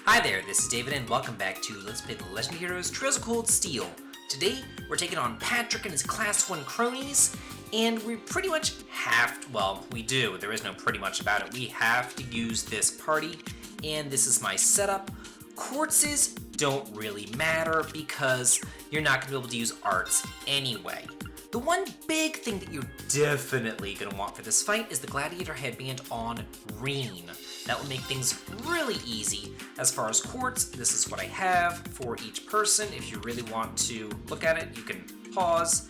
Hi there, this is David and welcome back to Let's Play the Legend of Heroes Trails of Cold Steel. Today, we're taking on Patrick and his Class 1 cronies, and we pretty much have to, well, we do, there is no pretty much about it, we have to use this party, and this is my setup. Quartzes don't really matter because you're not going to be able to use arts anyway. The one big thing that you're definitely going to want for this fight is the Gladiator Headband on Reen. That will make things really easy. As far as quartz, this is what I have for each person. If you really want to look at it, you can pause.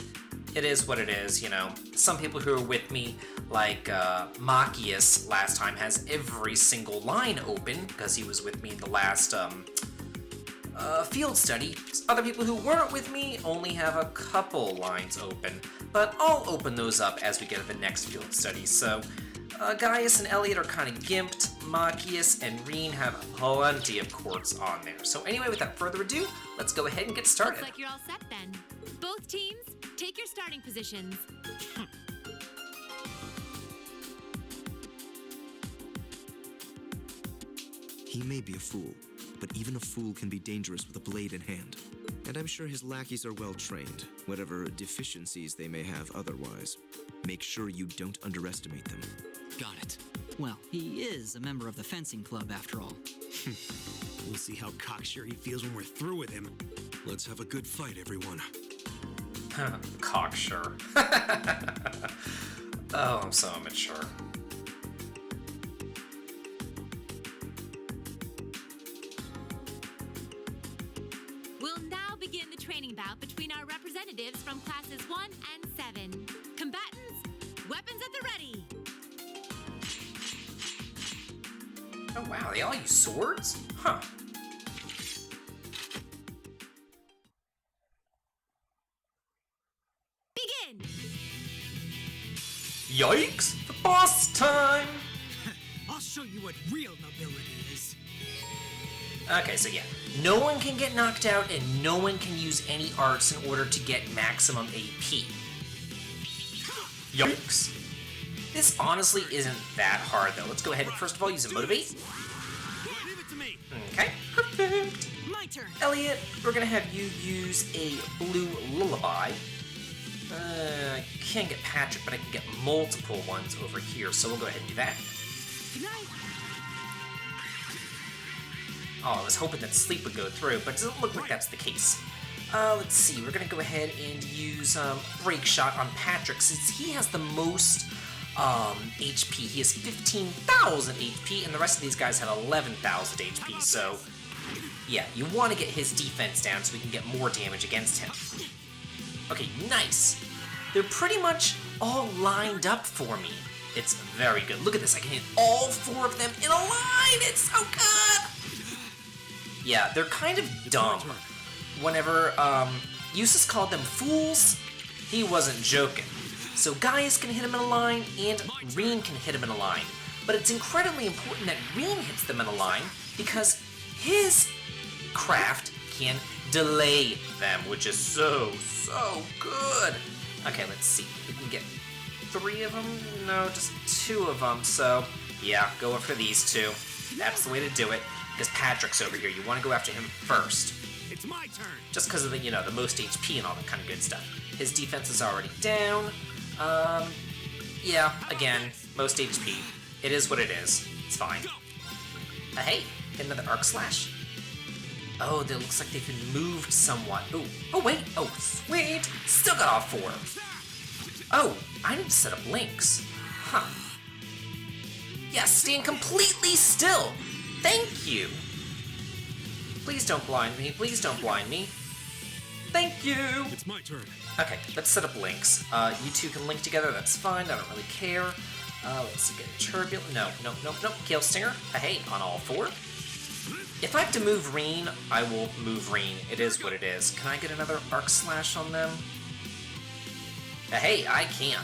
It is what it is, you know. Some people who are with me, like Machias last time, has every single line open because he was with me in the last field study. Other people who weren't with me only have a couple lines open, but I'll open those up as we get to the next field study. So Gaius and Elliot are kind of gimped. Machias and Reen have plenty of quartz on there. So anyway, without further ado, let's go ahead and get started. Looks like you're all set then. Both teams, take your starting positions. He may be a fool, but even a fool can be dangerous with a blade in hand. And I'm sure his lackeys are well trained, whatever deficiencies they may have otherwise. Make sure you don't underestimate them. Got it. Well, he is a member of the fencing club after all. We'll see how cocksure he feels when we're through with him. Let's have a good fight, everyone. Cocksure. Oh, I'm so immature. We'll now begin the training bout between our representatives from classes 1 and 7. Combatants, weapons at the ready. Oh wow, they all use swords? Huh. Begin! Yikes! The boss time! I'll show you what real nobility is. Okay, so yeah, no one can get knocked out and no one can use any arts in order to get maximum AP. Yikes! This honestly isn't that hard though. Let's go ahead and first of all use a motivate. Leave it to me. Okay, perfect. My turn. Elliot, we're gonna have you use a blue lullaby. I can't get Patrick, but I can get multiple ones over here, so we'll go ahead and do that. Good night. Oh, I was hoping that sleep would go through, but it doesn't look like that's the case. Let's see, we're gonna go ahead and use Break Shot on Patrick, since he has the most HP. He has 15,000 HP, and the rest of these guys have 11,000 HP, so yeah, you want to get his defense down so we can get more damage against him. Okay, nice. They're pretty much all lined up for me. It's very good. Look at this, I can hit all 4 of them in a line! It's so good! Yeah, they're kind of dumb. Whenever Eustace called them fools, he wasn't joking. So Gaius can hit him in a line, and Reen can hit him in a line. But it's incredibly important that Reen hits them in a line, because his craft can delay them, which is so good. Okay, let's see. We can get 3 of them? No, just 2 of them. So, yeah, go for these 2. That's the way to do it, because Patrick's over here. You want to go after him first. It's my turn. Just because of the, you know, the most HP and all that kind of good stuff. His defense is already down. Yeah, again, most HP. It is what it is. It's fine. Hey, get another Arc Slash. Oh, that looks like they've been moved somewhat. Ooh. Oh, wait. Oh, sweet. Still got all 4. Oh, I need to set up links. Huh. Yes, stand completely still. Thank you. Please don't blind me. Please don't blind me. Thank you. It's my turn. Okay, let's set up links. You 2 can link together, that's fine, I don't really care. Let's see, get Turbulent, no, Kill Stinger, hey, on all 4. If I have to move Reen, I will move Reen. It is what it is. Can I get another Arc Slash on them? Hey, I can.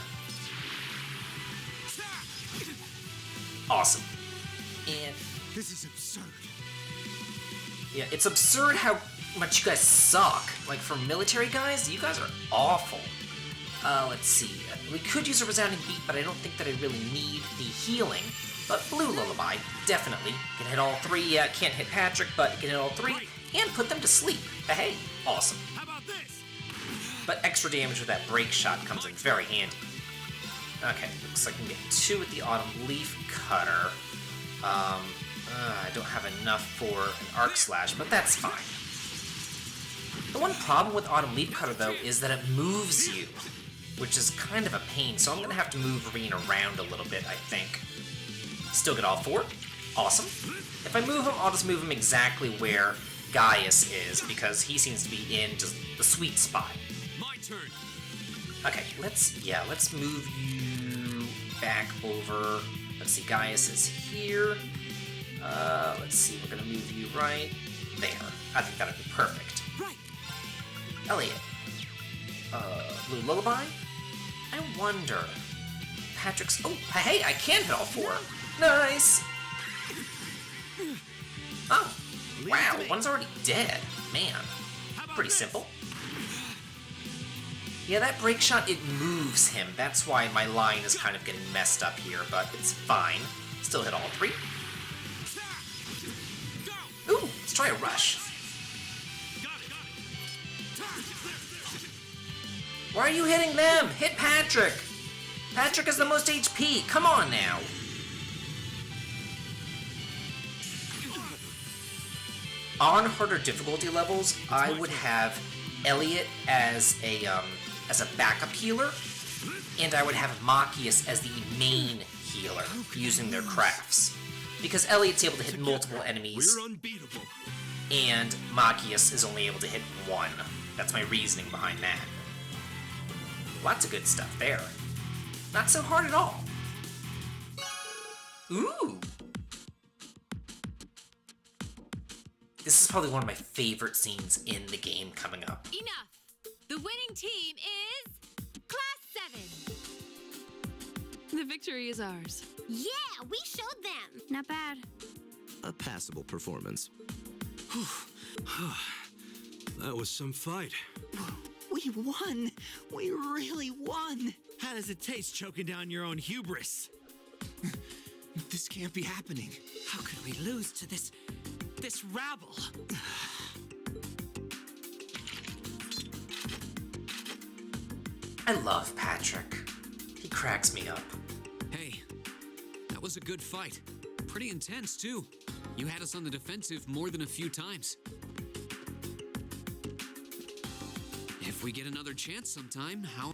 Awesome. And This is absurd. yeah, it's absurd how much you guys suck. Like, for military guys, you guys are awful. Let's see. We could use a resounding beat, but I don't think that I really need the healing. But Blue Lullaby, definitely. Can hit all three. Yeah, can't hit Patrick, but can hit all three and put them to sleep. Hey, awesome. How about this? But extra damage with that break shot comes in very handy. Okay, looks like I can get 2 with the Autumn Leaf Cutter. I don't have enough for an Arc Slash, but that's fine. The one problem with Autumn Leaf Cutter, though, is that it moves you, which is kind of a pain, so I'm going to have to move Marine around a little bit, I think. Still get all 4. Awesome. If I move him, I'll just move him exactly where Gaius is, because he seems to be in just the sweet spot. My turn. Okay, let's move you back over. Let's see, Gaius is here. Let's see, we're gonna move you right there. I think that'd be perfect. Right. Elliot. Blue Lullaby? I wonder. Patrick's. Oh, hey, I can hit all 4. Nice. Oh, wow, one's already dead. Man, pretty simple. Yeah, that break shot, it moves him. That's why my line is kind of getting messed up here, but it's fine. Still hit all 3. Ooh, let's try a rush. Why are you hitting them? Hit Patrick! Patrick has the most HP. Come on now. On harder difficulty levels, I would have Elliot as a backup healer, and I would have Machias as the main healer, using their crafts. Because Elliot's able to hit multiple enemies, We're unbeatable. and Machias is only able to hit 1. That's my reasoning behind that. Lots of good stuff there. Not so hard at all. Ooh! This is probably one of my favorite scenes in the game coming up. Enough! The winning team is Class 7. The victory is ours. Yeah, we showed them. Not bad. A passable performance. That was some fight. We won. We really won. How does it taste choking down your own hubris? This can't be happening. How could we lose to this rabble? I love Patrick. He cracks me up. Hey, that was a good fight. Pretty intense, too. You had us on the defensive more than a few times. If we get another chance sometime, how...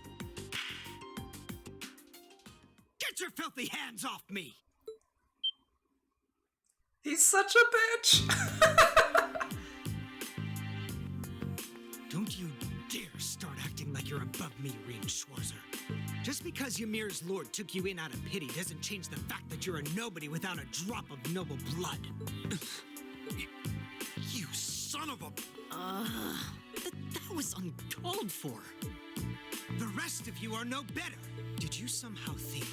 Get your filthy hands off me! He's such a bitch! Don't you dare start acting like you're above me, Reem Schwarzer. Just because Ymir's lord took you in out of pity doesn't change the fact that you're a nobody without a drop of noble blood. You son of a... That was uncalled for. The rest of you are no better. Did you somehow think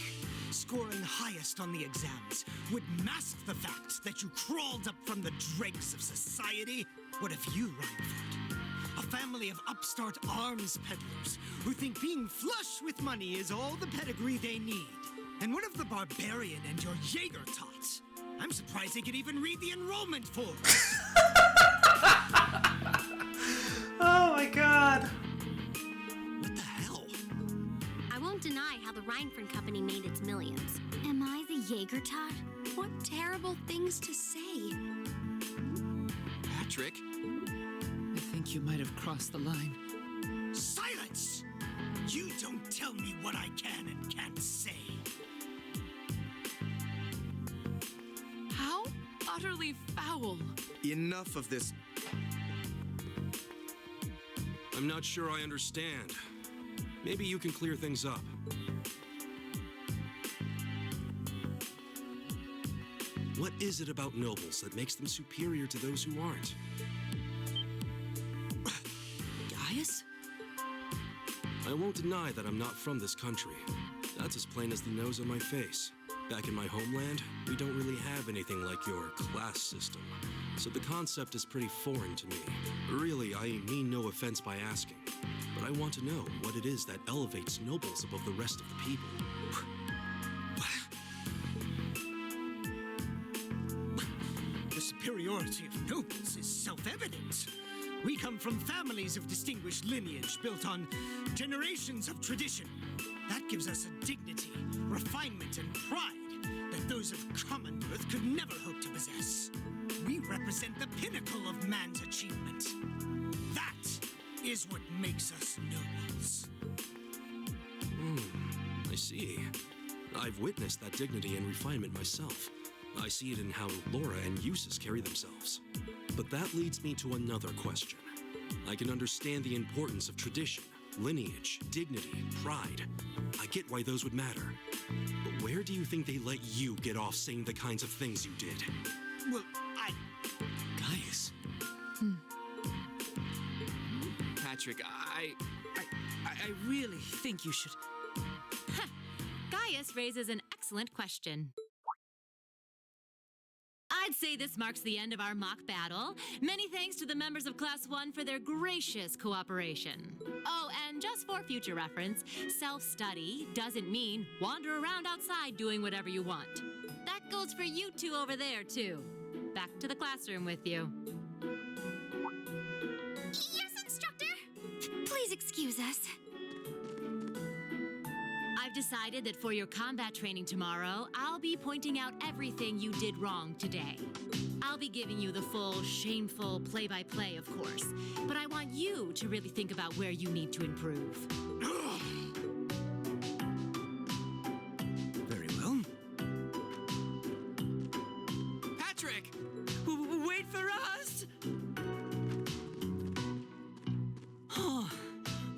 scoring highest on the exams would mask the fact that you crawled up from the dregs of society? What if you, Reinford? A family of upstart arms peddlers who think being flush with money is all the pedigree they need. And what of the Barbarian and your Jaeger tots? I'm surprised they could even read the enrollment forms. Oh my god. What the hell? I won't deny how the Reinford Company made its millions. Am I the Jaeger tot? What terrible things to say. Patrick? I think you might have crossed the line. Silence! You don't tell me what I can and can't say. How utterly foul. Enough of this. I'm not sure I understand. Maybe you can clear things up. What is it about nobles that makes them superior to those who aren't? Gaius? I won't deny that I'm not from this country. That's as plain as the nose on my face. Back in my homeland, we don't really have anything like your class system. So the concept is pretty foreign to me. Really, I mean no offense by asking. but I want to know what it is that elevates nobles above the rest of the people. The superiority of nobles is self-evident. We come from families of distinguished lineage built on generations of tradition. That gives us a dignity, refinement, and pride that those of common birth could never hope to possess. We represent the pinnacle of man's achievement. That is what makes us nobles. I see. I've witnessed that dignity and refinement myself. I see it in how Laura and Eustace carry themselves. But that leads me to another question. I can understand the importance of tradition, lineage, dignity, pride. I get why those would matter. But where do you think they let you get off saying the kinds of things you did? Well, Gaius. Patrick, I really think you should... Gaius raises an excellent question. I'd say this marks the end of our mock battle. Many thanks to the members of Class 1 for their gracious cooperation. Oh, and just for future reference, self-study doesn't mean wander around outside doing whatever you want. That goes for you two over there, too. Back to the classroom with you. Yes, instructor! Please excuse us. I've decided that for your combat training tomorrow, I'll be pointing out everything you did wrong today. I'll be giving you the full, shameful play-by-play, of course, but I want you to really think about where you need to improve. very well. Patrick! Wait for us!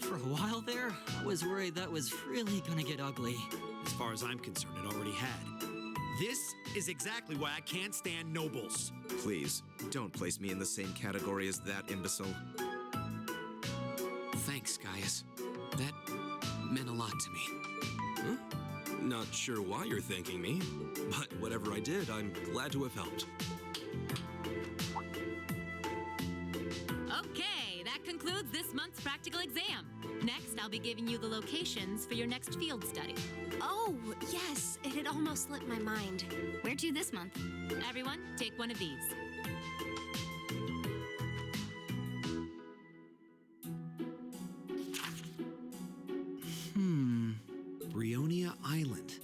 For a while there, I was worried that was really gonna get ugly. As far as I'm concerned, it already had. This is exactly why I can't stand nobles. Please, don't place me in the same category as that imbecile. Thanks, Gaius. That meant a lot to me. Huh? Not sure why you're thanking me, but whatever I did, I'm glad to have helped. Okay, that concludes this month's practical exam. Next, I'll be giving you the locations for your next field study. Oh, yes, it had almost slipped my mind. Where to this month? Everyone, take one of these. Brionia Island.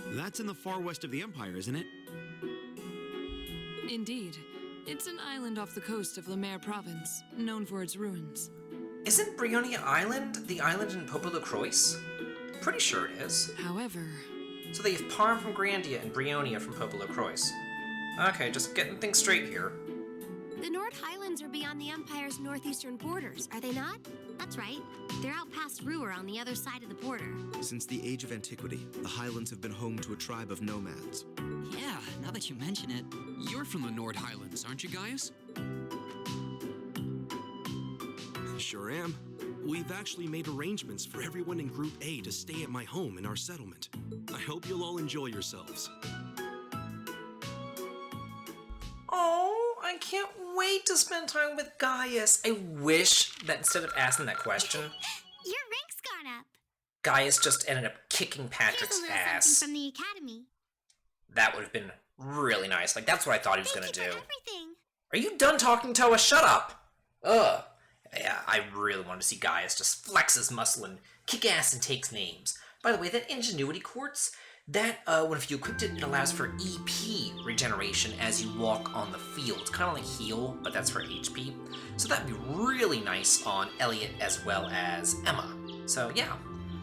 That's in the far west of the Empire, isn't it? Indeed. It's an island off the coast of Lemaire Province, known for its ruins. Isn't Brionia Island the island in Popolo Croix? Pretty sure it is. However... So they have Parm from Grandia and Brionia from Popolo Croix. Okay, just getting things straight here. The Nord Highlands are beyond the Empire's northeastern borders, are they not? That's right. They're out past Ruhr on the other side of the border. Since the age of antiquity, the Highlands have been home to a tribe of nomads. Yeah, now that you mention it. You're from the Nord Highlands, aren't you, Gaius? Sure am. We've actually made arrangements for everyone in Group A to stay at my home in our settlement. I hope you'll all enjoy yourselves. Oh, I can't wait to spend time with Gaius. I wish that instead of asking that question, Your rank's gone up. Gaius just ended up kicking Patrick's Here's a little ass. something from the academy. That would have been really nice. Like, that's what I thought he was Thank gonna you do. for everything. Are you done talking, Toa? Shut up! Ugh. Yeah, I really wanted to see Gaius just flex his muscle and kick ass and takes names. By the way, that Ingenuity Quartz, that, when if you equipped it, it allows for EP regeneration as you walk on the field. It's kind of like heal, but that's for HP. So that'd be really nice on Elliot as well as Emma. So yeah,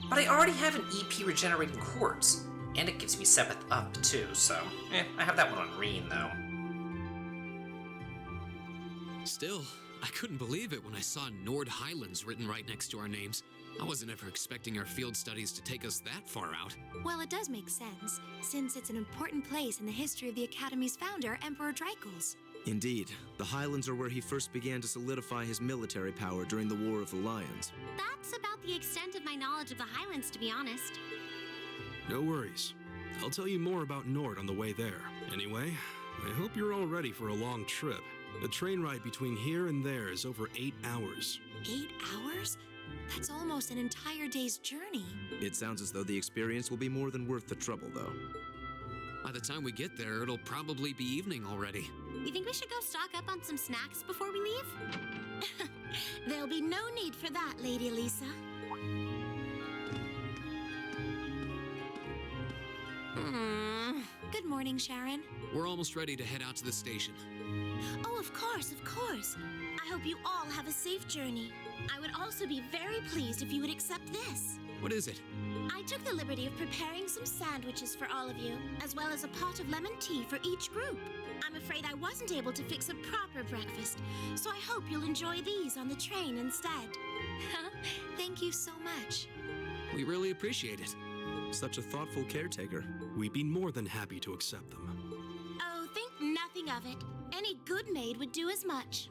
but I already have an EP regenerating quartz, and it gives me 7th up too, so I have that one on Reen though. Still, I couldn't believe it when I saw Nord Highlands written right next to our names. I wasn't ever expecting our field studies to take us that far out. Well, it does make sense, since it's an important place in the history of the Academy's founder, Emperor Drykuls. Indeed, the Highlands are where he first began to solidify his military power during the War of the Lions. That's about the extent of my knowledge of the Highlands, to be honest. No worries. I'll tell you more about Nord on the way there. Anyway, I hope you're all ready for a long trip. The train ride between here and there is over 8 hours. 8 hours? That's almost an entire day's journey. It sounds as though the experience will be more than worth the trouble, though. By the time we get there, it'll probably be evening already. You think we should go stock up on some snacks before we leave? There'll be no need for that, Lady Lisa. Good morning, Sharon. We're almost ready to head out to the station. Oh, of course, of course. I hope you all have a safe journey. I would also be very pleased if you would accept this. What is it? I took the liberty of preparing some sandwiches for all of you, as well as a pot of lemon tea for each group. I'm afraid I wasn't able to fix a proper breakfast, so I hope you'll enjoy these on the train instead. Thank you so much. We really appreciate it. Such a thoughtful caretaker. We'd be more than happy to accept them. Oh, think nothing of it. Any good maid would do as much.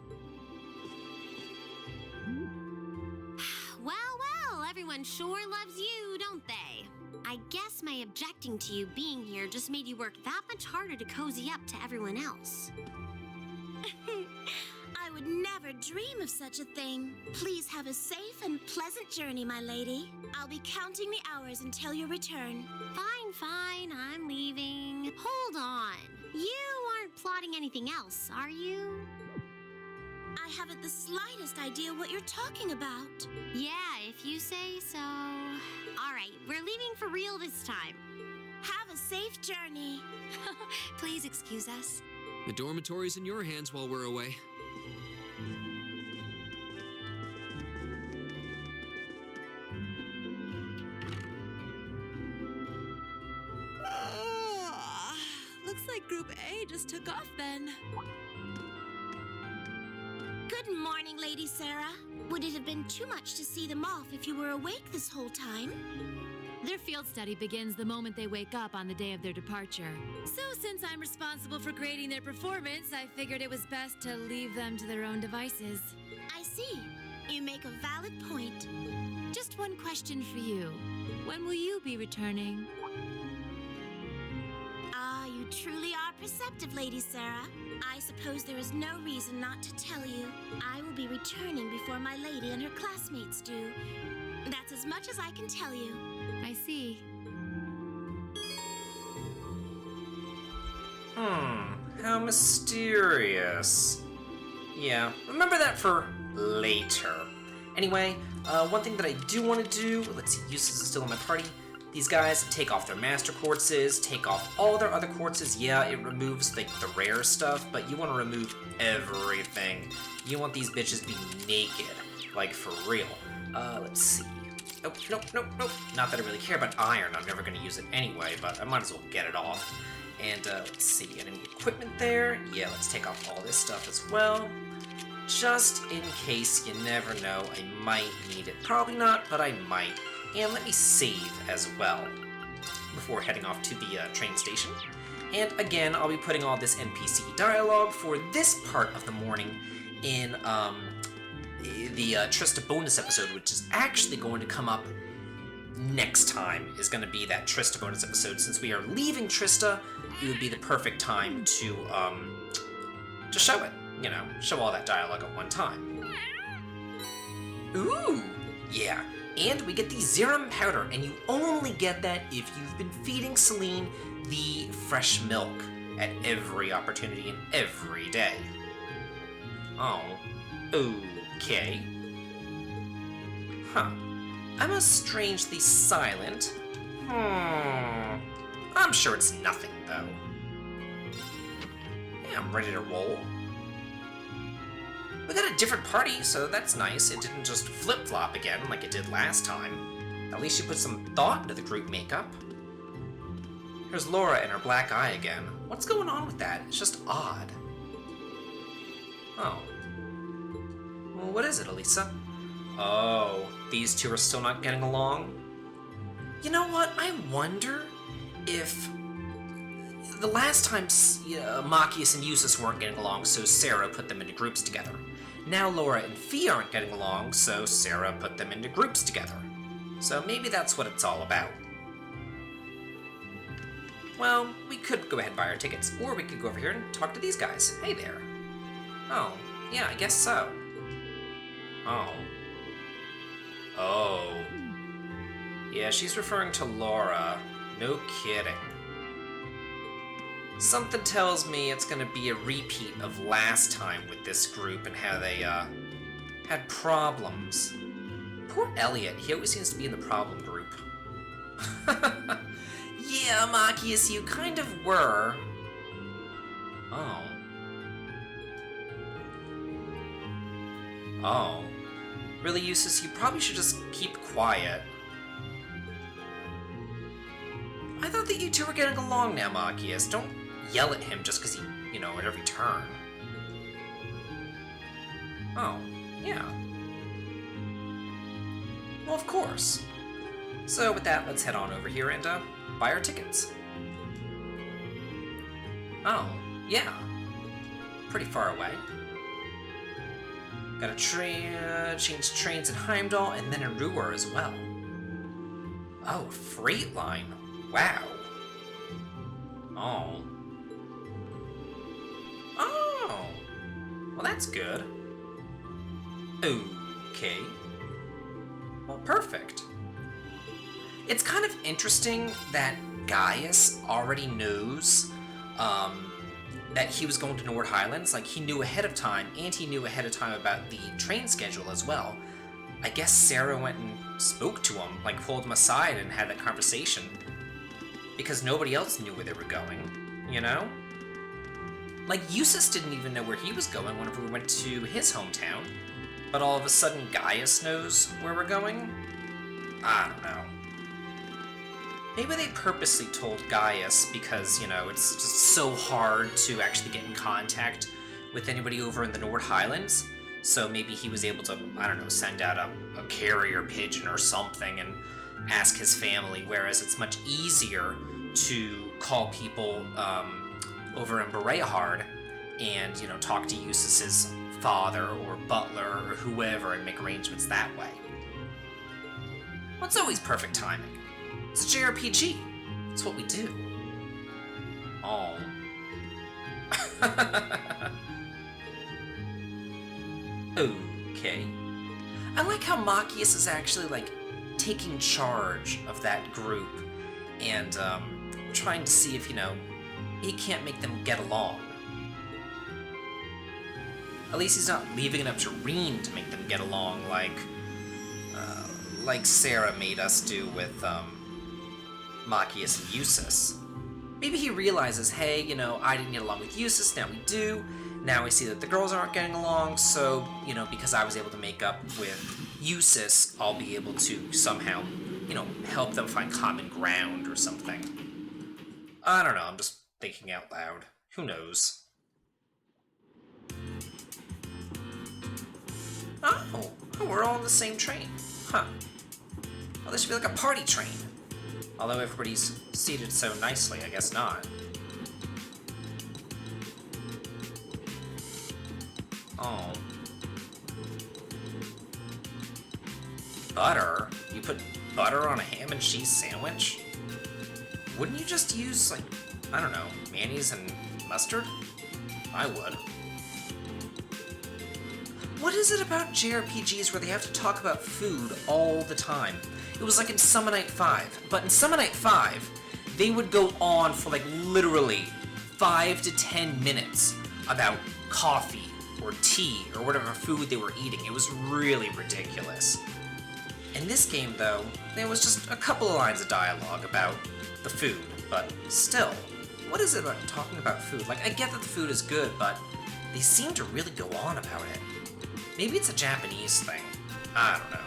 Well, everyone sure loves you, don't they? I guess my objecting to you being here just made you work that much harder to cozy up to everyone else. I would never dream of such a thing. Please have a safe and pleasant journey, my lady. I'll be counting the hours until your return. Fine, I'm leaving. Hold on. You aren't plotting anything else, are you? I haven't the slightest idea what you're talking about. Yeah, if you say so. All right, we're leaving for real this time. Have a safe journey. Please excuse us. The dormitory's in your hands while we're away. Looks like Group A just took off then. Good morning, Lady Sarah. Would it have been too much to see them off if you were awake this whole time? Their field study begins the moment they wake up on the day of their departure. So since I'm responsible for grading their performance, I figured it was best to leave them to their own devices. I see. You make a valid point. Just one question for you. When will you be returning? Ah, you truly are perceptive, Lady Sarah. I suppose there is no reason not to tell you. I will be returning before my lady and her classmates do. That's as much as I can tell you. I see. How mysterious. Yeah, remember that for later. Anyway, one thing that I do want to do, let's see, Eustace is still in my party. These guys take off their master quartzes, take off all their other quartzes. Yeah, it removes the rare stuff, but you want to remove everything. You want these bitches to be naked, like for real. Let's see. Nope. Not that I really care about iron. I'm never going to use it anyway, but I might as well get it off. And let's see, get any equipment there? Yeah, let's take off all this stuff as well. Just in case, you never know, I might need it. Probably not, but I might. And let me save as well before heading off to the train station. And again, I'll be putting all this NPC dialogue for this part of the morning in the Trista bonus episode, which is actually going to come up next time, is going to be that Trista bonus episode. Since we are leaving Trista, it would be the perfect time to show it, you know, show all that dialogue at one time. Ooh, yeah. And we get the Zerum powder, and you only get that if you've been feeding Celine the fresh milk at every opportunity and every day. Oh, okay. Huh. Emma's strangely silent. I'm sure it's nothing, though. Yeah, I'm ready to roll. We got a different party, so that's nice. It didn't just flip-flop again like it did last time. At least you put some thought into the group makeup. Here's Laura and her black eye again. What's going on with that? It's just odd. Oh. Well, what is it, Elisa? Oh, these two are still not getting along? You know what? I wonder if... The last time Machias and Eustace weren't getting along, so Sarah put them into groups together. Now Laura and Fee aren't getting along, so Sarah put them into groups together. So maybe that's what it's all about. Well, we could go ahead and buy our tickets, or we could go over here and talk to these guys. Hey there. Oh, yeah, I guess so. Oh. Oh. Yeah, she's referring to Laura. No kidding. Something tells me it's gonna be a repeat of last time with this group and how they, had problems. Poor Elliot, he always seems to be in the problem group. Yeah, Machias, you kind of were. Oh. Oh. Really, Eustace, you probably should just keep quiet. I thought that you two were getting along now, Machias. Don't yell at him just because he, at every turn. Oh, yeah. Well, of course. So with that, let's head on over here and, buy our tickets. Oh, yeah. Pretty far away. Got a change trains in Heimdall and then in Ruhr as well. Oh, freight line. Wow. Oh. Oh. Well, that's good. Okay. Well, perfect. It's kind of interesting that Gaius already knows that he was going to Nord Highlands. Like, he knew ahead of time, and he knew ahead of time about the train schedule as well. I guess Sarah went and spoke to him, like pulled him aside and had that conversation. Because nobody else knew where they were going, Like, Eustace didn't even know where he was going whenever we went to his hometown. But all of a sudden, Gaius knows where we're going? I don't know. Maybe they purposely told Gaius because, it's just so hard to actually get in contact with anybody over in the Nord Highlands. So maybe he was able to, I don't know, send out a carrier pigeon or something and ask his family, whereas it's much easier to call people over in Barbarian and, talk to Eustace's father or butler or whoever and make arrangements that way. Well, it's always perfect timing. It's a JRPG. It's what we do. Oh. Okay. I like how Machias is actually, taking charge of that group and, trying to see if, he can't make them get along. At least he's not leaving it up to Reen to make them get along like Sarah made us do with, Machias and Eustace. Maybe he realizes, hey, I didn't get along with Eustace, now we do. Now I see that the girls aren't getting along, so, because I was able to make up with Eustace, I'll be able to somehow, help them find common ground or something. I don't know, I'm just thinking out loud. Who knows? Oh, we're all on the same train. Huh. Well, this should be like a party train. Although everybody's seated so nicely, I guess not. Oh. Butter? You put butter on a ham and cheese sandwich? Wouldn't you just use, I don't know, mayonnaise and mustard? I would. What is it about JRPGs where they have to talk about food all the time? It was like in Summonite 5, but in Summonite 5, they would go on for literally 5 to 10 minutes about coffee or tea or whatever food they were eating. It was really ridiculous. In this game, though, there was just a couple of lines of dialogue about the food, but still, what is it about talking about food? I get that the food is good, but they seem to really go on about it. Maybe it's a Japanese thing. I don't know.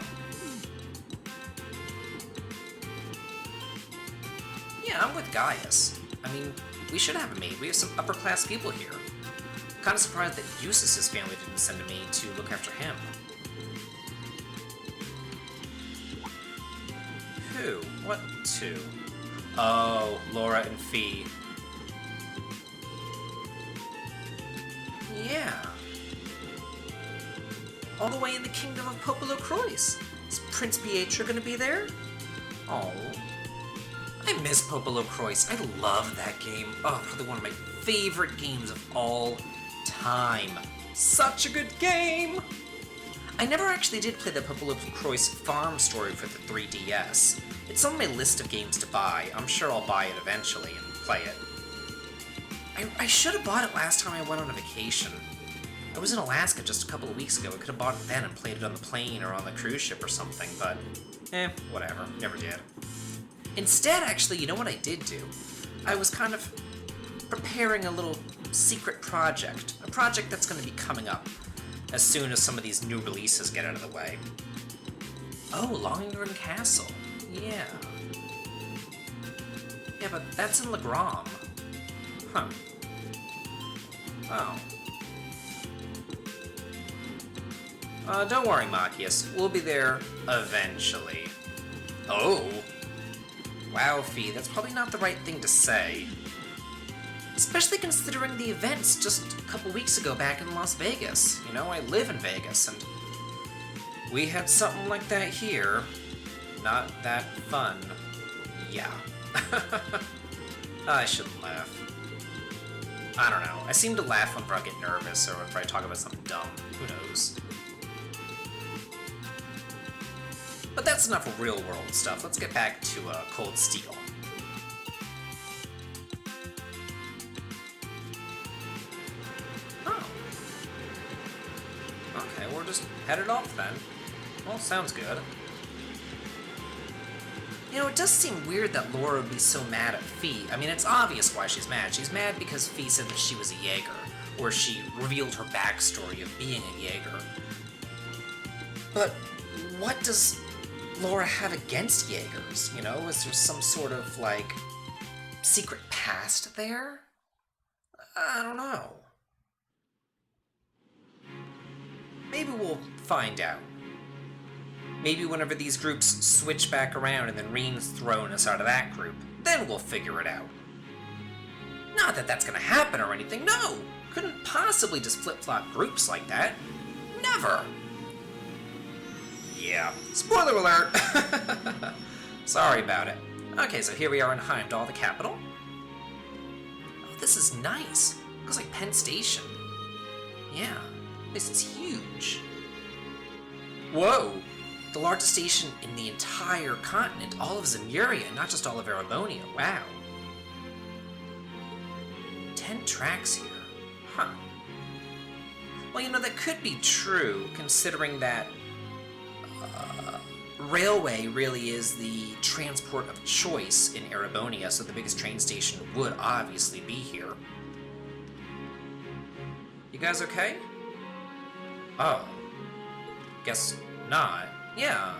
Yeah, I'm with Gaius. I mean, we should have a maid. We have some upper-class people here. I'm kind of surprised that Eustace's family didn't send a maid to look after him. Who? What two? Oh, Laura and Fee. Yeah. All the way in the kingdom of Popolo Croix. Is Prince Pietro gonna be there? Oh. I miss Popolo Croix. I love that game. Oh, probably one of my favorite games of all time. Such a good game! I never actually did play the Croix Farm story for the 3DS. It's on my list of games to buy. I'm sure I'll buy it eventually and play it. I should have bought it last time I went on a vacation. I was in Alaska just a couple of weeks ago. I could have bought it then and played it on the plane or on the cruise ship or something, but whatever. Never did. Instead, actually, you know what I did do? I was kind of preparing a little secret project. A project that's going to be coming up as soon as some of these new releases get out of the way. Oh, Longington Castle. Yeah. Yeah, but that's in Legram. Huh. Oh. Don't worry, Machias. We'll be there eventually. Oh. Wow, Fee, that's probably not the right thing to say. Especially considering the events just a couple weeks ago back in Las Vegas. You know, I live in Vegas, and we had something like that here. Not that fun. Yeah. I shouldn't laugh. I don't know. I seem to laugh whenever I get nervous or whenever I talk about something dumb. Who knows? But that's enough of real-world stuff. Let's get back to Cold Steel. Oh. Okay, we're just headed off then. Well, sounds good. You know, it does seem weird that Laura would be so mad at Fee. I mean, it's obvious why she's mad. She's mad because Fee said that she was a Jaeger, or she revealed her backstory of being a Jaeger. But what does Laura have against Jaegers? You know, is there some sort of, like, secret past there? I don't know. Maybe we'll find out. Maybe whenever these groups switch back around and then Reen's thrown us out of that group, then we'll figure it out. Not that that's gonna happen or anything, no! Couldn't possibly just flip-flop groups like that. Never! Yeah, spoiler alert! Sorry about it. Okay, so here we are in Heimdall, the capital. Oh, this is nice. Looks like Penn Station. Yeah, this is huge. Whoa! The largest station in the entire continent, all of Zemuria, not just all of Erebonia. Wow. 10 tracks here. Huh. Well, you know, that could be true, considering that railway really is the transport of choice in Erebonia, so the biggest train station would obviously be here. You guys okay? Oh. Guess not. Yeah.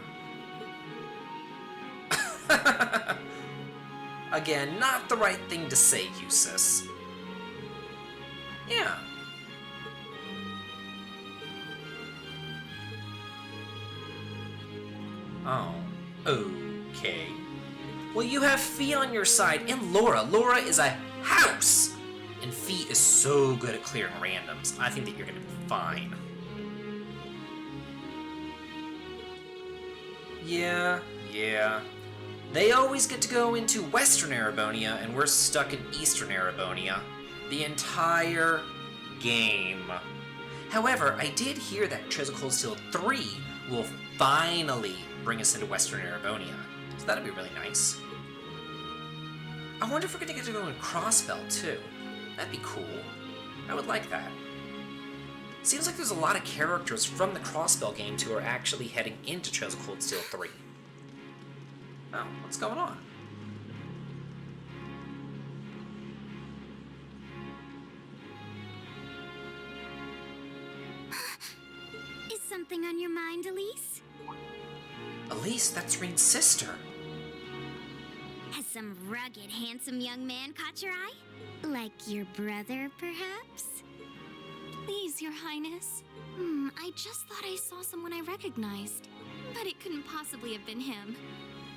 Again, not the right thing to say, Eustace. Yeah. Oh, okay. Well, you have Fee on your side and Laura. Laura is a house! And Fee is so good at clearing randoms. I think that you're gonna be fine. Yeah. They always get to go into Western Erebonia, and we're stuck in Eastern Erebonia. The entire game. However, I did hear that Trails of Cold Steel 3 will finally bring us into Western Erebonia. So that'd be really nice. I wonder if we're gonna get to go in Crossbell too. That'd be cool. I would like that. Seems like there's a lot of characters from the Crossbell games who are actually heading into Trails of Cold Steel 3. Oh, what's going on? Is something on your mind, Elise? Elise, that's Reen's sister. Has some rugged, handsome young man caught your eye? Like your brother, perhaps? Please, Your Highness. I just thought I saw someone I recognized. But it couldn't possibly have been him.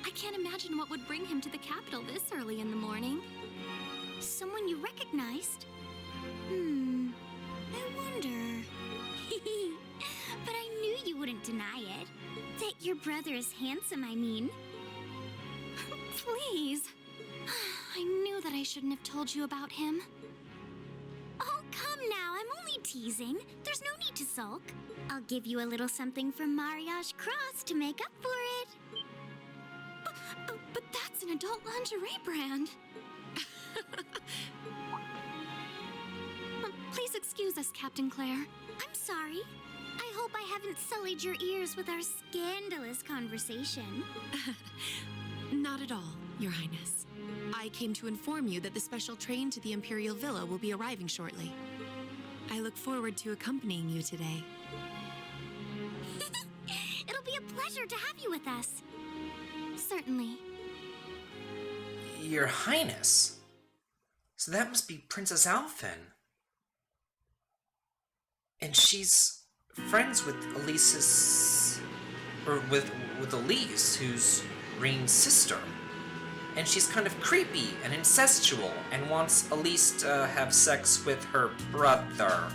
I can't imagine what would bring him to the capital this early in the morning. Someone you recognized? I wonder. But I knew you wouldn't deny it. That your brother is handsome, I mean. Please. I knew that I shouldn't have told you about him. Oh, come now. I'm only teasing. There's no need to sulk. I'll give you a little something from Mariage Cross to make up for it. But that's an adult lingerie brand. Please excuse us, Captain Claire. I'm sorry. I hope I haven't sullied your ears with our scandalous conversation. Not at all, Your Highness. I came to inform you that the special train to the Imperial Villa will be arriving shortly. I look forward to accompanying you today. It'll be a pleasure to have you with us. Certainly. Your Highness? So that must be Princess Alphen. And she's friends with Elise's... or with Elise, who's Reen's sister. And she's kind of creepy and incestual and wants Elise to have sex with her brother.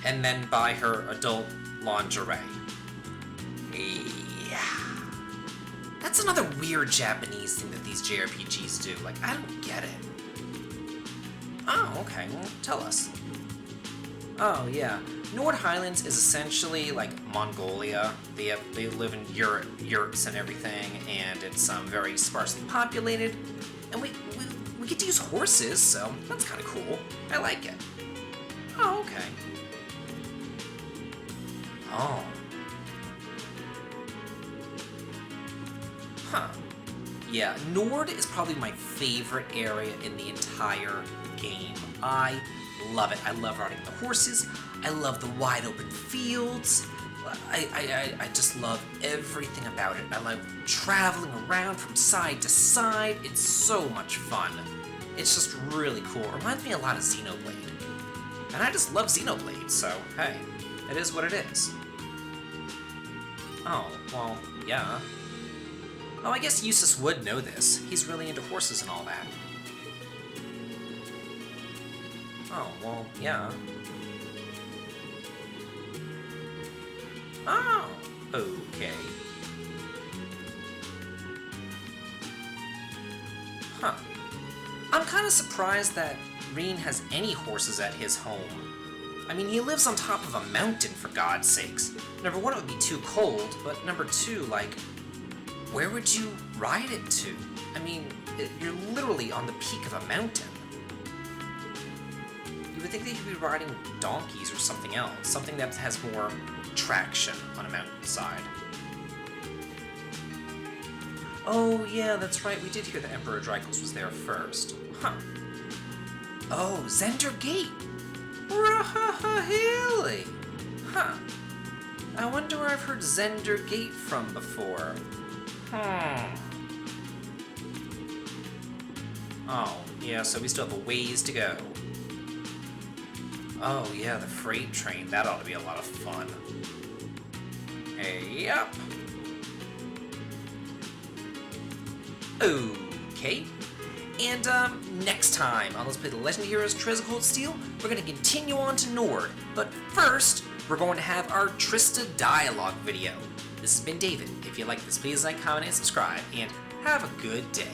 And then buy her adult lingerie. Yeah. That's another weird Japanese thing that these JRPGs do. Like, I don't get it. Oh, okay, well, tell us. Oh, yeah. Nord Highlands is essentially like Mongolia. They live in yurts and everything, and it's very sparsely populated. And we get to use horses, so that's kind of cool. I like it. Oh, okay. Oh. Huh. Yeah, Nord is probably my favorite area in the entire game. I love it. I love riding the horses. I love the wide open fields. I just love everything about it. I love traveling around from side to side. It's so much fun. It's just really cool. It reminds me a lot of Xenoblade. And I just love Xenoblade, so hey, it is what it is. Oh, well, yeah. Oh, I guess Eustace would know this. He's really into horses and all that. Oh, well, yeah. Oh, okay. Huh. I'm kind of surprised that Reen has any horses at his home. I mean, he lives on top of a mountain, for God's sakes. Number one, it would be too cold, but number two, like, where would you ride it to? I mean, you're literally on the peak of a mountain. You would think that you'd be riding donkeys or something else, something that has more traction on a mountainside. Oh yeah, that's right, we did hear that Emperor Dreykus was there first. Huh. Oh, Zender Gate! Really? Huh. I wonder where I've heard Zender Gate from before. Oh, yeah, so we still have a ways to go. Oh yeah, the freight train. That ought to be a lot of fun. Hey, yep. Okay. And next time on Let's Play the Legend of Heroes Trails of Cold Steel, we're going to continue on to Nord. But first, we're going to have our Trista dialogue video. This has been David. If you like this, please like, comment, and subscribe. And have a good day.